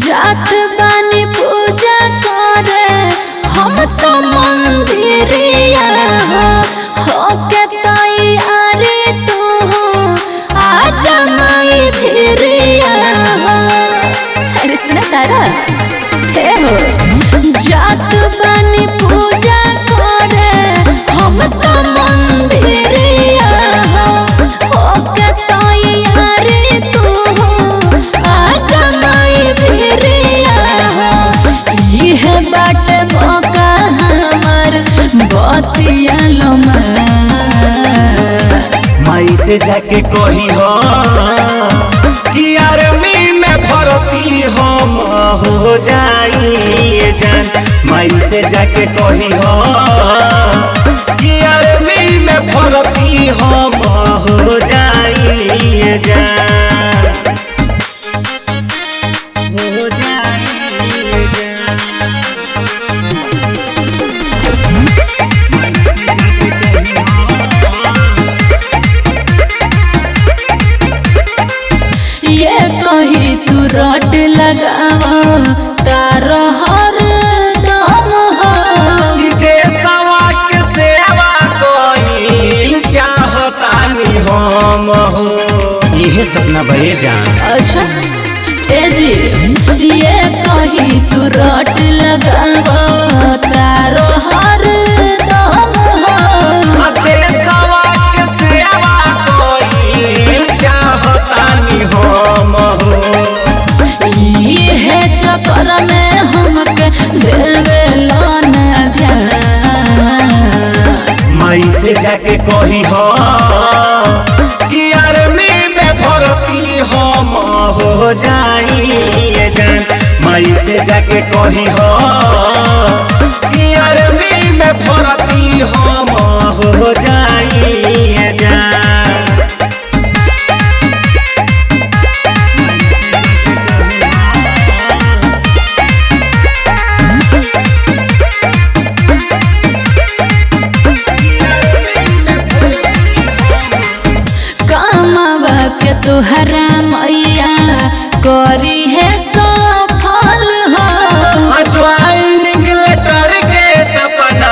जात बानी पूजा करे हम तो मंदिरिया हो के तैयारी तू आज माई भिरिया अरे सुना तारा हे हो जात बानी पूजा करे हम तो मंदिरिया हो के तैयारी तू आज माई भिरिया यह बाट मौका हमार बतिया लमा माई से जाके कही हो कि आर्मी में भर्ती हम हो जाइए जान। माई से जाके कही हो कि आर्मी में भर्ती हम हो जाइए जान, हो जाइए जान। ये कही तू रट लगावा तार हर दम हो देशवा के सेवा कइल चाहतानी हम हो। यह सपना भये जान। अच्छा ए जी ये कही तू रट लगावा तार हर दम हो देशवा के सेवा कइल चाहतानी हम हो। ये चक्कर में हमके देवे लोन ध्यान माई से जाके कही हो कि आर्मी में भर्ती हम हो जाइए जान। माई से जाके कही हो कि आर्मी में भर्ती हम हो जाइए जान। के तुहरा मैया करी है सफल हो ज्वाइनिंग लेटर के सपना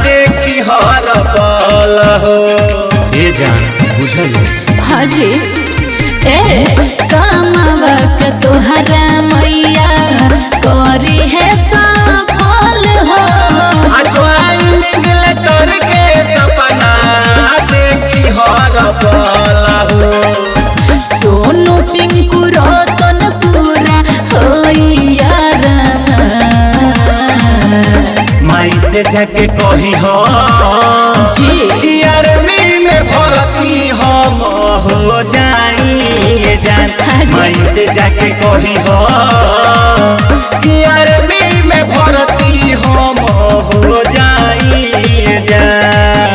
देखी हर पल हो। ये जान बुझल हाजी ए कामवा के तुहरा मैया करी है सफल हो ज्वाइनिंग लेटर के सपना देखी हर पल हो। सोनू पिंकू रोशन पूरा होइया माई से जाके कही हो कि आर्मी में भर्ती हम हो जाइए जान। माई से जाके कही हो कि आर्मी में भर्ती हम हो जाइए जान।